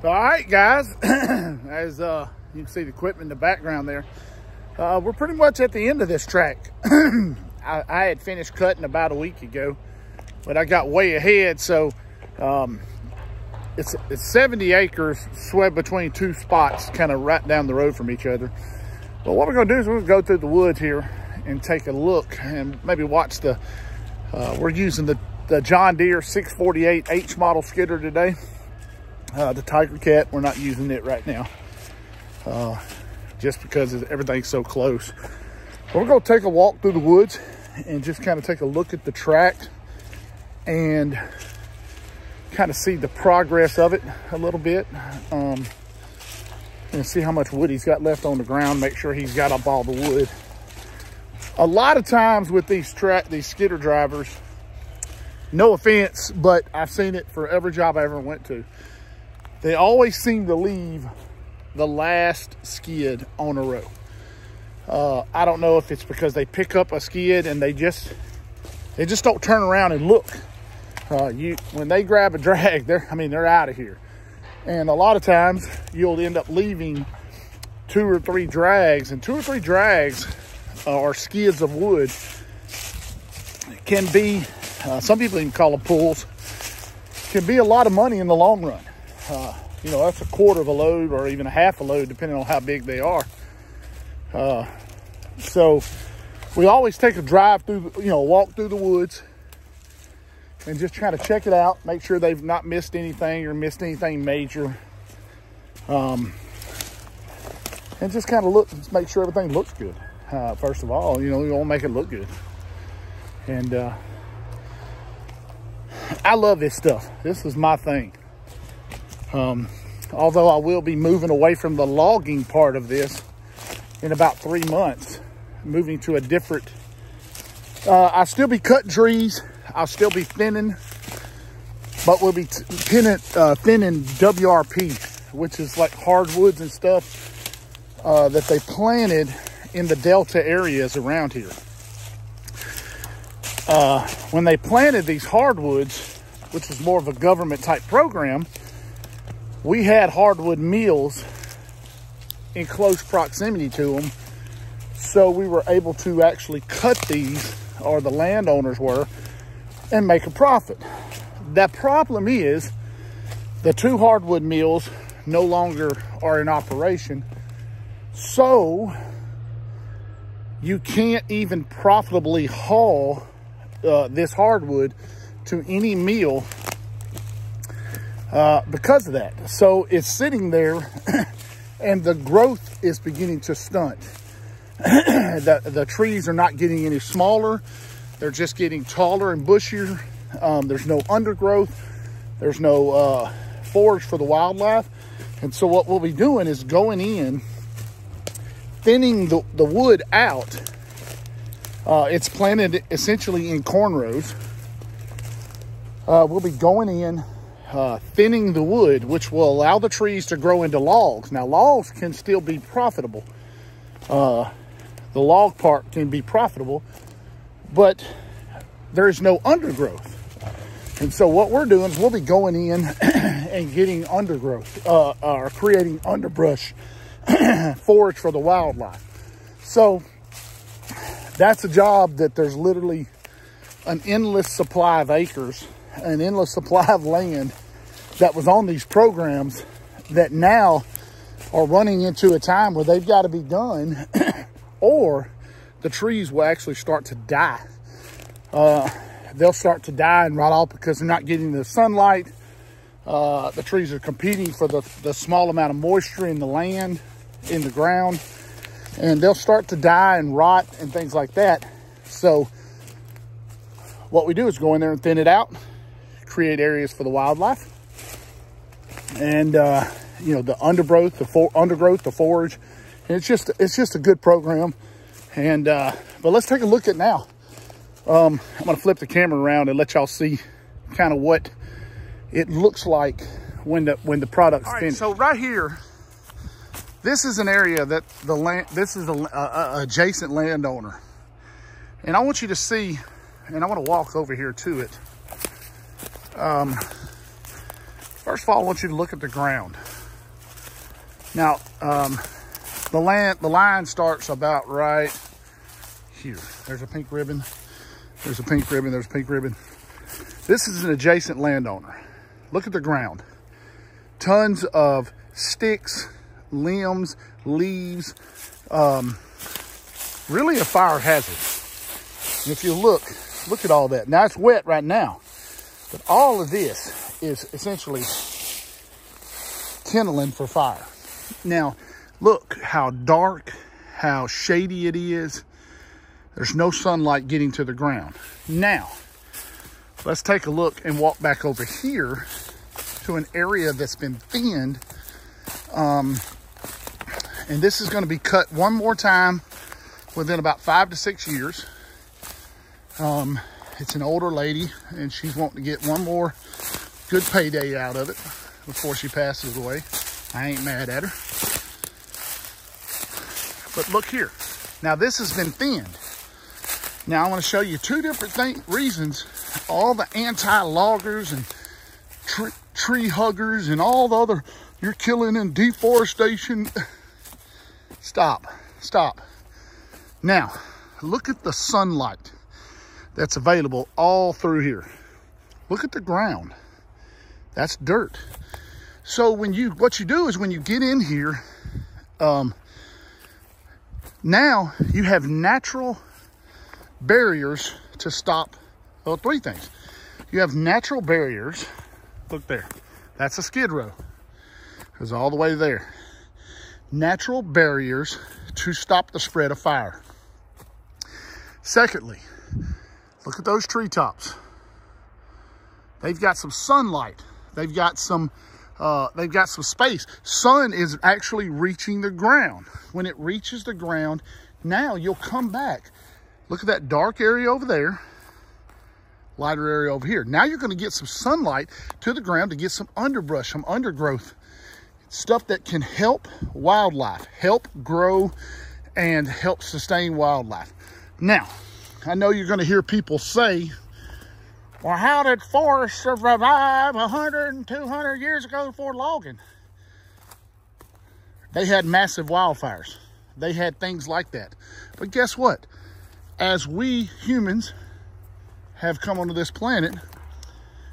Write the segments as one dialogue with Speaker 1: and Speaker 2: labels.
Speaker 1: All right, guys, as you can see the equipment in the background there, we're pretty much at the end of this track. I had finished cutting about a week ago, but I got way ahead. So it's 70 acres spread between two spots, kind of right down the road from each other. But what we're gonna do is we're gonna go through the woods here and take a look and maybe watch the, we're using the John Deere 648 H model skidder today. The Tiger Cat, we're not using it right now, just because everything's so close. But we're gonna take a walk through the woods and just kind of take a look at the track and kind of see the progress of it a little bit. And see how much wood he's got left on the ground, make sure he's got up all the wood. A lot of times with these skidder drivers, no offense, but I've seen it for every job I ever went to, they always seem to leave the last skid on a row. I don't know if it's because they pick up a skid and they just don't turn around and look. When they grab a drag, they're out of here. And a lot of times you'll end up leaving 2 or 3 drags, and 2 or 3 drags or skids of wood can be, some people even call them pulls, can be a lot of money in the long run. You know, that's a quarter of a load or even a half a load, depending on how big they are. So we always take a drive through, walk through the woods and just try to check it out, make sure they've not missed anything or missed anything major. And just kind of look, just make sure everything looks good. First of all, we want to make it look good. And I love this stuff. This is my thing. Although I will be moving away from the logging part of this in about 3 months, moving to a different, I'll still be cutting trees, I'll still be thinning, but we'll be thinning WRP, which is like hardwoods and stuff that they planted in the Delta areas around here. When they planted these hardwoods, which is more of a government type program, we had hardwood mills in close proximity to them. So we were able to actually cut these, or the landowners were, and make a profit. The problem is the 2 hardwood mills no longer are in operation. So you can't even profitably haul this hardwood to any mill because of that. So it's sitting there and the growth is beginning to stunt. The trees are not getting any smaller. They're just getting taller and bushier. There's no undergrowth. There's no forage for the wildlife. And so what we'll be doing is going in, thinning the wood out. It's planted essentially in cornrows. We'll be going in, thinning the wood, which will allow the trees to grow into logs. Now, logs can still be profitable. The log part can be profitable, but there's no undergrowth. And so what we're doing is we'll be going in and getting undergrowth, or creating underbrush, forage for the wildlife. So that's a job that there's literally an endless supply of acres, an endless supply of land that was on these programs that now are running into a time where they've got to be done or the trees will actually start to die. They'll start to die and rot off because they're not getting the sunlight. The trees are competing for the small amount of moisture in the land, in the ground, and they'll start to die and rot and things like that. So what we do is go in there and thin it out, create areas for the wildlife, and the undergrowth, the forage. And it's just a good program. And but let's take a look at now. I'm gonna flip the camera around and let y'all see kind of what it looks like when the product's finished. So right here, this is an area that this is a adjacent landowner, and I want you to see, and I want to walk over here to it. First of all, I want you to look at the ground. Now, the line starts about right here. There's a pink ribbon. There's a pink ribbon. There's a pink ribbon. This is an adjacent landowner. Look at the ground. Tons of sticks, limbs, leaves. Really a fire hazard. And if you look at all that. Now it's wet right now, but all of this is essentially kindling for fire. Now, look how dark, how shady it is. There's no sunlight getting to the ground. Now, let's take a look and walk back over here to an area that's been thinned. And this is going to be cut one more time within about 5 to 6 years. It's an older lady, and she's wanting to get one more good payday out of it before she passes away. I ain't mad at her. But look here. Now, this has been thinned. Now, I want to show you two different reasons. All the anti-loggers and tree huggers and all the other, you're killing and deforestation. Stop. Now, look at the sunlight that's available all through here. Look at the ground. That's dirt. So what you do is when you get in here, now you have natural barriers to stop. Well, three things. You have natural barriers. Look there. That's a skid row. It goes all the way there. Natural barriers to stop the spread of fire. Secondly, look at those treetops. They've got some sunlight. They've got some space. Sun is actually reaching the ground. When it reaches the ground, now you'll come back. Look at that dark area over there, lighter area over here. Now you're going to get some sunlight to the ground to get some underbrush, some undergrowth, stuff that can help wildlife, help grow and help sustain wildlife. Now, I know you're going to hear people say, well, how did forests survive 100 and 200 years ago before logging? They had massive wildfires. They had things like that. But guess what? As we humans have come onto this planet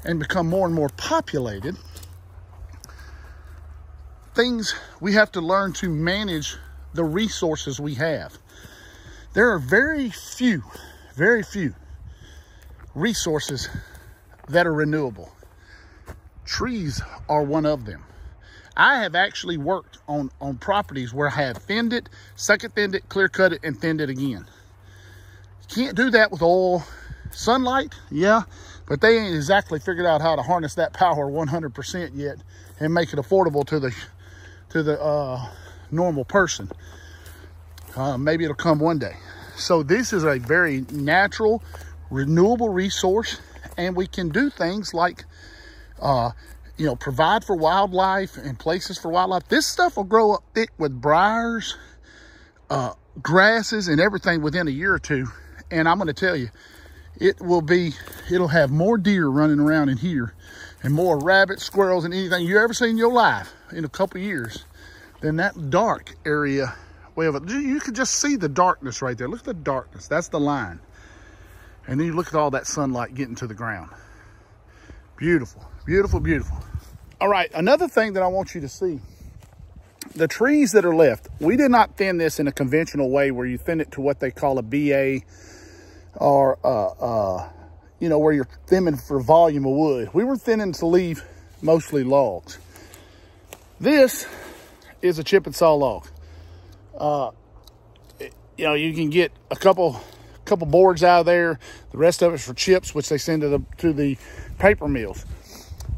Speaker 1: and become more and more populated, we have to learn to manage the resources we have. There are very few resources that are renewable. Trees are one of them. I have actually worked on properties where I have thinned it, second thinned it, clear cut it, and thinned it again. Can't do that with oil. Sunlight, yeah, but they ain't exactly figured out how to harness that power 100% yet and make it affordable to the normal person. Maybe it'll come one day. So this is a very natural, renewable resource, and we can do things like, provide for wildlife and places for wildlife. This stuff will grow up thick with briars, grasses, and everything within a year or two. And I'm going to tell you, it'll have more deer running around in here and more rabbits, squirrels, and anything you ever seen in your life in a couple of years than that dark area. You can just see the darkness right there. Look at the darkness. That's the line. And then you look at all that sunlight getting to the ground. Beautiful, beautiful, beautiful. All right, another thing that I want you to see, the trees that are left, we did not thin this in a conventional way where you thin it to what they call a BA or, where you're thinning for volume of wood. We were thinning to leave mostly logs. This is a chip and saw log. You can get a couple boards out of there. The rest of it's for chips, which they send to the paper mills.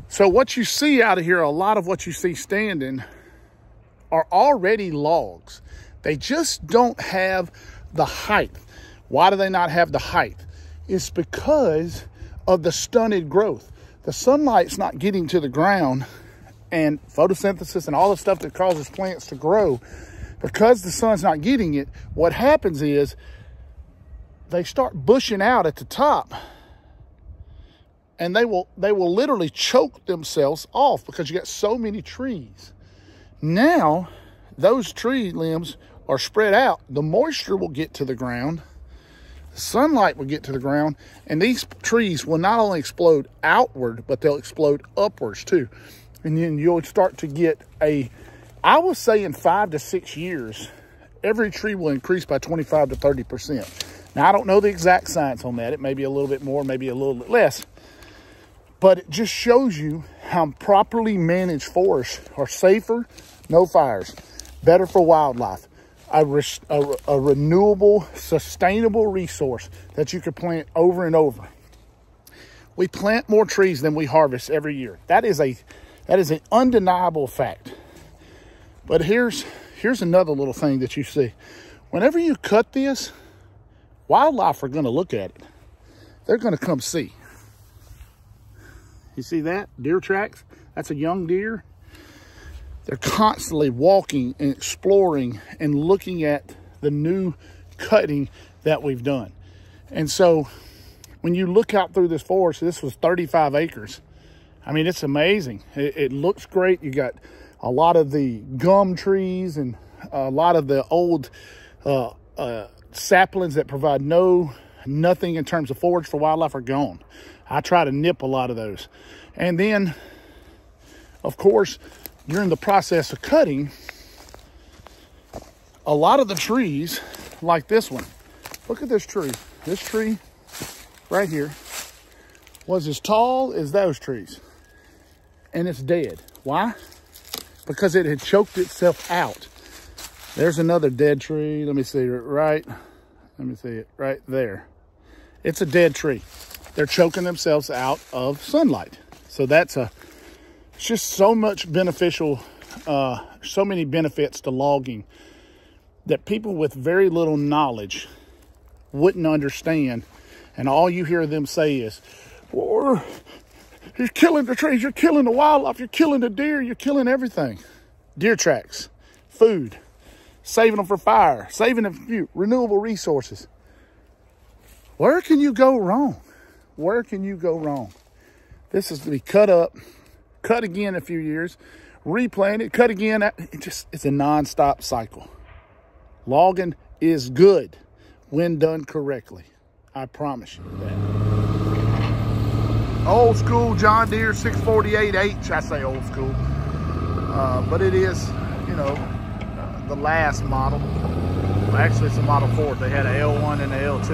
Speaker 1: So what you see out of here, a lot of what you see standing are already logs. They just don't have the height. Why do they not have the height? It's because of the stunted growth. The sunlight's not getting to the ground, and photosynthesis and all the stuff that causes plants to grow. Because the sun's not getting it, what happens is they start bushing out at the top, and they will literally choke themselves off because you got so many trees. Now those tree limbs are spread out, the moisture will get to the ground, sunlight will get to the ground, and these trees will not only explode outward, but they'll explode upwards too. And then you'll start to get I would say in 5 to 6 years, every tree will increase by 25 to 30%. Now, I don't know the exact science on that. It may be a little bit more, maybe a little bit less. But it just shows you how properly managed forests are safer, no fires, better for wildlife, a renewable, sustainable resource that you can plant over and over. We plant more trees than we harvest every year. That is an undeniable fact. But here's another little thing that you see. Whenever you cut this, wildlife are going to look at it. They're going to come see. You see that? Deer tracks? That's a young deer. They're constantly walking and exploring and looking at the new cutting that we've done. And so when you look out through this forest, this was 35 acres. I mean, it's amazing. It looks great. You got a lot of the gum trees and a lot of the old saplings that provide nothing in terms of forage for wildlife are gone. I try to nip a lot of those. And then, of course, during the process of cutting, a lot of the trees, like this one, look at this tree. This tree right here was as tall as those trees, and it's dead. Why? Because it had choked itself out. There's another dead tree. Let me see it right there. It's a dead tree. They're choking themselves out of sunlight. So it's just so much beneficial, so many benefits to logging that people with very little knowledge wouldn't understand. And all you hear them say is, well, you're killing the trees, you're killing the wildlife, you're killing the deer, you're killing everything. Deer tracks, food, saving them for fire, saving them for renewable resources. Where can you go wrong? Where can you go wrong? This is to be cut up, cut again in a few years, replanted, cut again. It's a non-stop cycle. Logging is good when done correctly. I promise you that. Old school John Deere 648H. I say old school, but it is, you know, the last model. Well, actually, it's a Model 4. They had a L1 and a L2.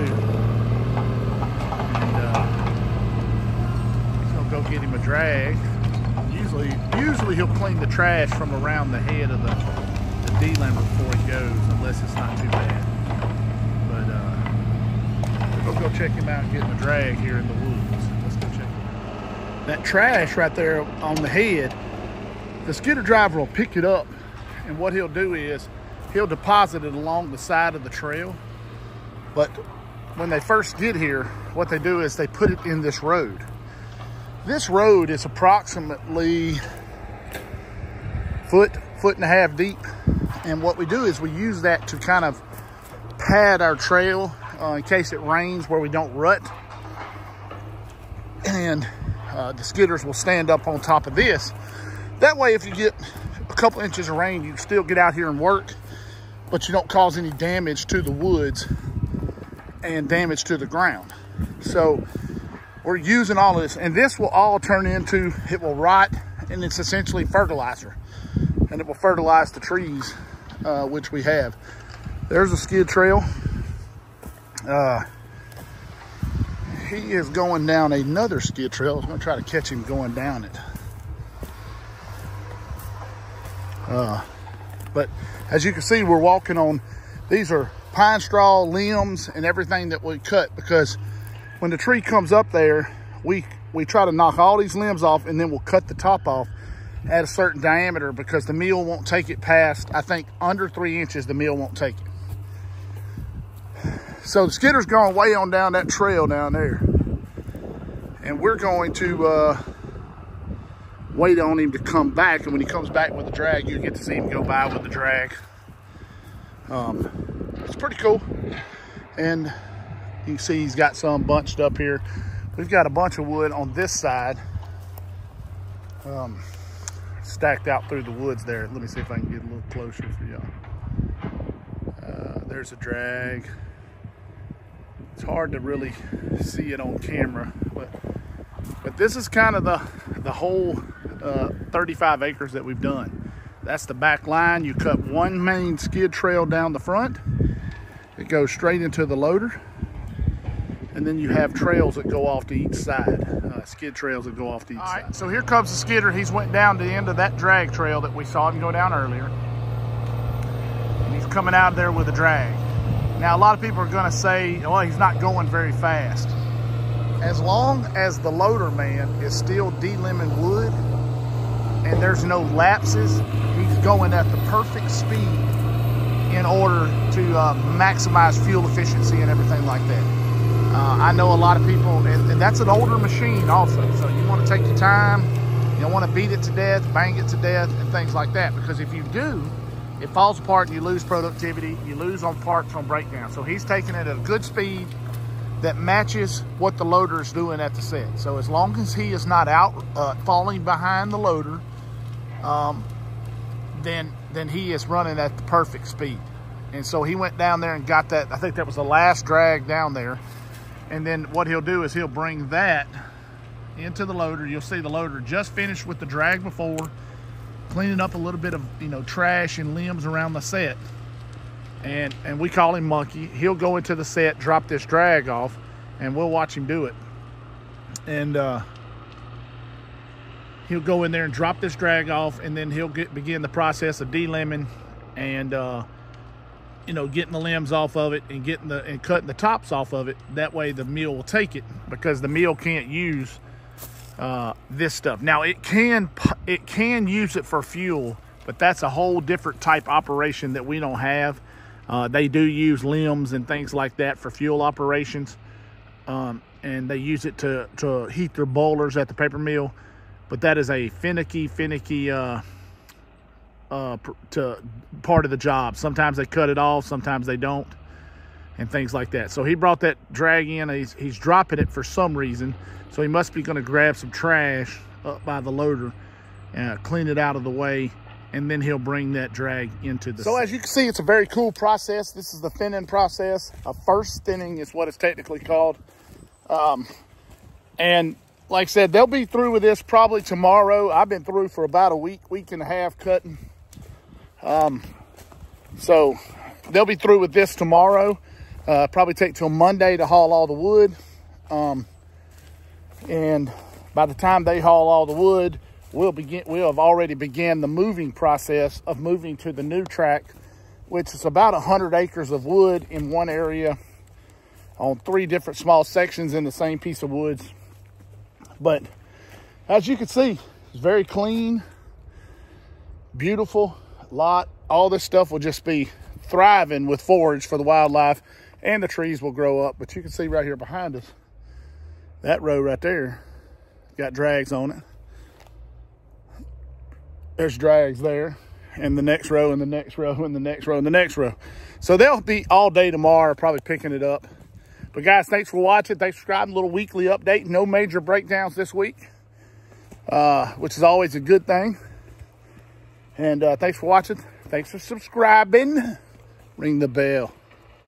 Speaker 1: And he's gonna go get him a drag. Usually he'll clean the trash from around the head of the D-limber before he goes, unless it's not too bad. But we'll go check him out and get him a drag here in the woods. Let's go check him out. That trash right there on the head, the skidder driver will pick it up, and what he'll do is he'll deposit it along the side of the trail. But when they first get here, what they do is they put it in this road. This road is approximately foot and a half deep. And what we do is we use that to kind of pad our trail in case it rains where we don't rut. And the skidders will stand up on top of this. That way, if you get a couple inches of rain, you can still get out here and work, but you don't cause any damage to the woods and damage to the ground. So we're using all of this, and this will all turn into, it will rot, and it's essentially fertilizer, and it will fertilize the trees, which we have. There's a skid trail. He is going down another skid trail. I'm gonna try to catch him going down it. But as you can see, we're walking on, these are pine straw limbs and everything that we cut, because when the tree comes up there, we try to knock all these limbs off, and then we'll cut the top off at a certain diameter, because the mill won't take it past, I think, under 3 inches, the mill won't take it. So the skidder's going way on down that trail down there. And we're going to wait on him to come back. And when he comes back with the drag, you get to see him go by with the drag. It's pretty cool. And you can see he's got some bunched up here. We've got a bunch of wood on this side stacked out through the woods there. Let me see if I can get a little closer for y'all. There's a drag. It's hard to really see it on camera, but this is kind of the whole 35 acres that we've done. That's the back line. You cut one main skid trail down the front. It goes straight into the loader. And then you have trails that go off to each side, skid trails that go off to each side. So here comes the skidder. He's went down to the end of that drag trail that we saw him go down earlier. And he's coming out there with a drag. Now, a lot of people are gonna say, well, he's not going very fast. As long as the loader man is still de-limbing wood and there's no lapses, he's going at the perfect speed in order to maximize fuel efficiency and everything like that. I know a lot of people, and that's an older machine also, so you want to take your time. You don't want to beat it to death, bang it to death, and things like that, because if you do, it falls apart and you lose productivity, you lose on parts on breakdown. So he's taking it at a good speed that matches what the loader is doing at the set. So as long as he is not out falling behind the loader, then he is running at the perfect speed. And so he went down there and got that. I think that was the last drag down there. And then what he'll do is he'll bring that into the loader. You'll see the loader just finished with the drag before, cleaning up a little bit of, you know, trash and limbs around the set. And we call him Monkey. He'll go into the set, drop this drag off, and we'll watch him do it. And he'll go in there and drop this drag off, and then he'll begin the process of de-limbing and you know, getting the limbs off of it and cutting the tops off of it. That way the mill will take it, because the mill can't use this stuff. Now it can use it for fuel, but that's a whole different type operation that we don't have. They do use limbs and things like that for fuel operations, and they use it to heat their boilers at the paper mill. But that is a finicky part of the job. Sometimes they cut it off, sometimes they don't, and things like that. So he brought that drag in. He's dropping it for some reason, so he must be going to grab some trash up by the loader and clean it out of the way, and then he'll bring that drag into the So as you can see, it's a very cool process. This is the thinning process. First thinning is what it's technically called. And like I said, they'll be through with this probably tomorrow. I've been through for about a week and a half cutting. So they'll be through with this tomorrow. Probably take till Monday to haul all the wood. And by the time they haul all the wood, we'll have already began the moving process of moving to the new track, which is about 100 acres of wood in one area on 3 different small sections in the same piece of woods. But as you can see, it's very clean, beautiful lot. All this stuff will just be thriving with forage for the wildlife, and the trees will grow up. But you can see right here behind us, that row right there got drags on it. There's drags there, and the next row, and the next row, and the next row, and the next row. So they'll be all day tomorrow probably picking it up. But guys, thanks for watching. Thanks for subscribing. A little weekly update. No major breakdowns this week, which is always a good thing. And thanks for watching. Thanks for subscribing. Ring the bell.